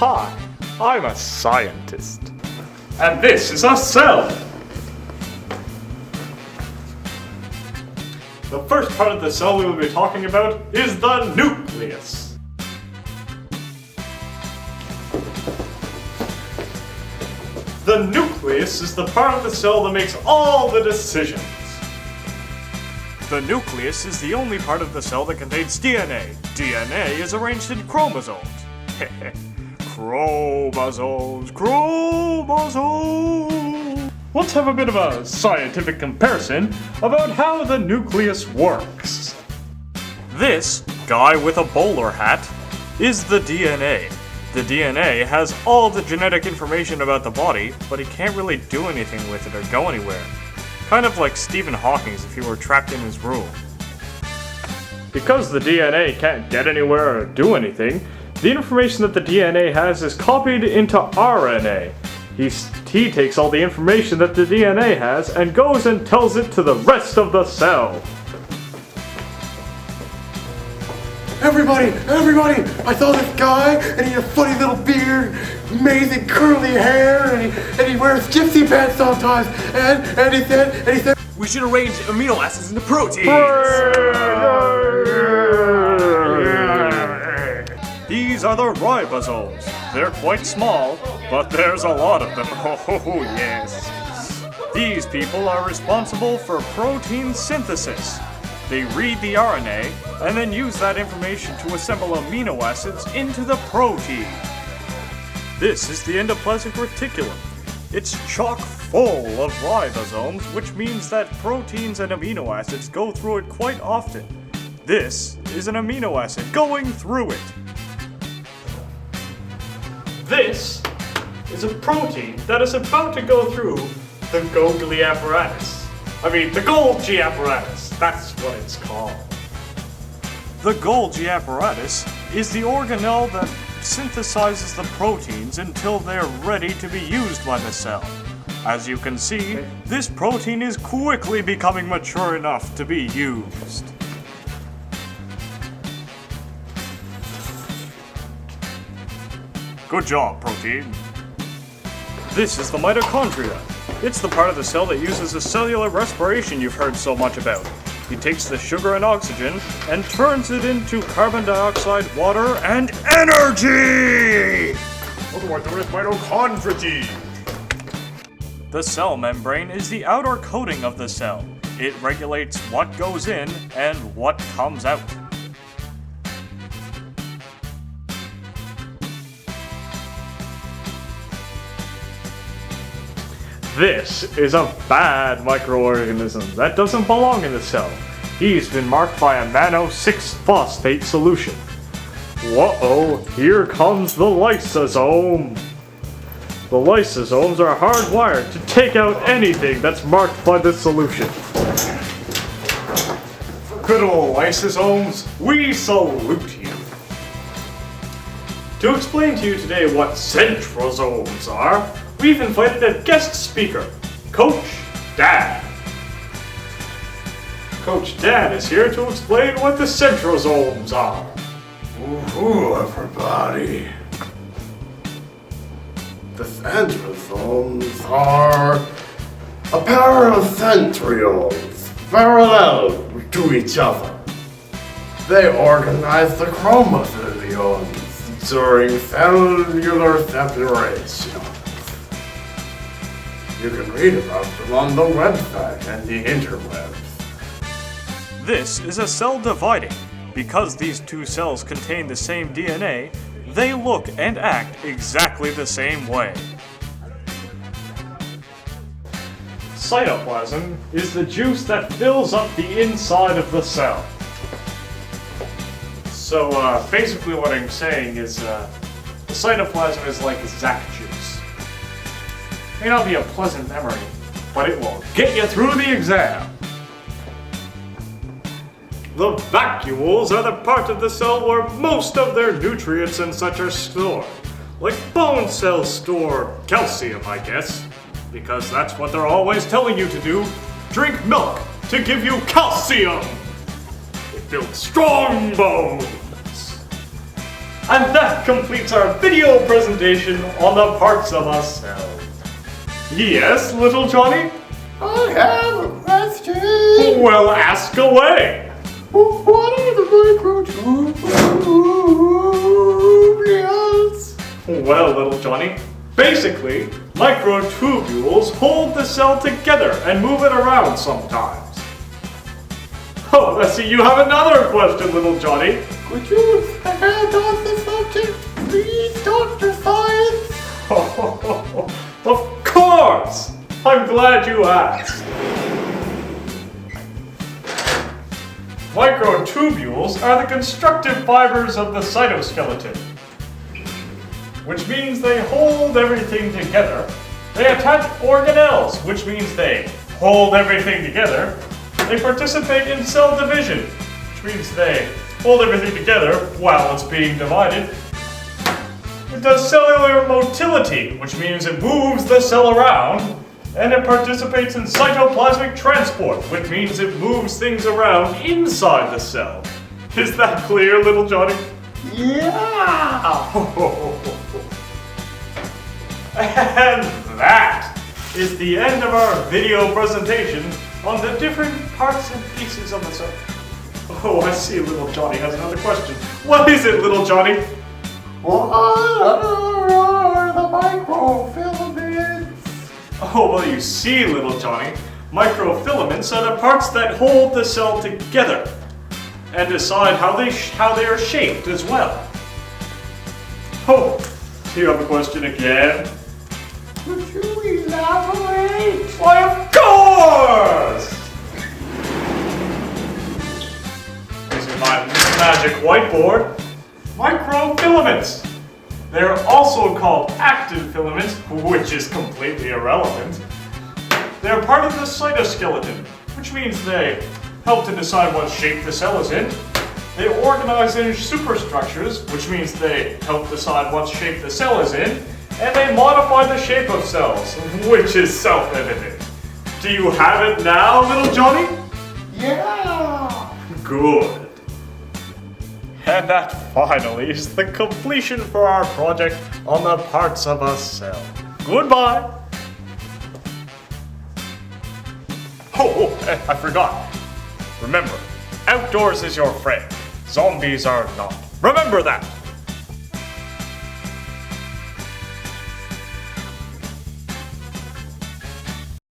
Hi, I'm a scientist. And this is a cell. The first part of the cell we will be talking about is the nucleus. The nucleus is the part of the cell that makes all the decisions. The nucleus is the only part of the cell that contains DNA. DNA is arranged in chromosomes. Chromosomes. Let's have a bit of a scientific comparison about how the nucleus works. This guy with a bowler hat is the DNA. The DNA has all the genetic information about the body, but he can't really do anything with it or go anywhere. Kind of like Stephen Hawking's if he were trapped in his room. Because the DNA can't get anywhere or do anything, the information that the DNA has is copied into RNA. He takes all the information that the DNA has and goes and tells it to the rest of the cell. Everybody! I saw this guy, and he had a funny little beard, amazing curly hair, and he wears gypsy pants sometimes, and he said, we should arrange amino acids into proteins! These are the ribosomes. They're quite small, but there's a lot of them. Oh, yes. These people are responsible for protein synthesis. They read the RNA and then use that information to assemble amino acids into the protein. This is the endoplasmic reticulum. It's chock full of ribosomes, which means that proteins and amino acids go through it quite often. This is an amino acid going through it. This is a protein that is about to go through the Golgi apparatus. The Golgi apparatus. That's what it's called. The Golgi apparatus is the organelle that synthesizes the proteins until they're ready to be used by the cell. As you can see, this protein is quickly becoming mature enough to be used. Good job, protein. This is the mitochondria. It's the part of the cell that uses the cellular respiration you've heard so much about. It takes the sugar and oxygen and turns it into carbon dioxide, water, and energy! What is mitochondria? The cell membrane is the outer coating of the cell. It regulates what goes in and what comes out. This is a bad microorganism that doesn't belong in the cell. He's been marked by a mannose-6-phosphate solution. Whoa, here comes the lysosome. The lysosomes are hardwired to take out anything that's marked by this solution. Good old lysosomes, we salute you. To explain to you today what centrosomes are, we've invited a guest speaker, Coach Dan. Coach Dan is here to explain what the centrosomes are. Ooh, everybody. The centrosomes are a pair of centrioles parallel to each other. They organize the chromosomes during cellular separation. You can read about them on the website and the interwebs. This is a cell dividing. Because these two cells contain the same DNA, they look and act exactly the same way. Cytoplasm is the juice that fills up the inside of the cell. So basically what I'm saying is the cytoplasm is like Zac juice. May not be a pleasant memory, but it will get you through the exam. The vacuoles are the part of the cell where most of their nutrients and such are stored. Like bone cells store calcium, I guess. Because that's what they're always telling you to do. Drink milk to give you calcium. It builds strong bones. And that completes our video presentation on the parts of a cell. Yes, little Johnny? I have a question. Well, ask away. What are the microtubules? Well, little Johnny, basically, microtubules hold the cell together and move it around sometimes. Oh, let's see, you have another question, little Johnny. Could you expand on the subject, please, Dr. Science? Of course! I'm glad you asked. Microtubules are the constructive fibers of the cytoskeleton, which means they hold everything together. They attach organelles, which means they hold everything together. They participate in cell division, which means they hold everything together while it's being divided. It does cellular motility, which means it moves the cell around. And it participates in cytoplasmic transport, which means it moves things around inside the cell. Is that clear, little Johnny? Yeah! And that is the end of our video presentation on the different parts and pieces of the cell. Oh, I see little Johnny has another question. What is it, little Johnny? What are the microfilaments? Oh, well, you see, little Johnny, microfilaments are the parts that hold the cell together and decide how they are shaped as well. Oh, do you have a question again? Could you elaborate? Why, of course! Using my magic whiteboard, microfilaments. They're also called actin filaments, which is completely irrelevant. They're part of the cytoskeleton, which means they help to decide what shape the cell is in. They organize in superstructures, which means they help decide what shape the cell is in. And they modify the shape of cells, which is self-evident. Do you have it now, little Johnny? Yeah! Good. And that finally is the completion for our project on the parts of a cell. Goodbye! Oh, I forgot. Remember, outdoors is your friend. Zombies are not. Remember that!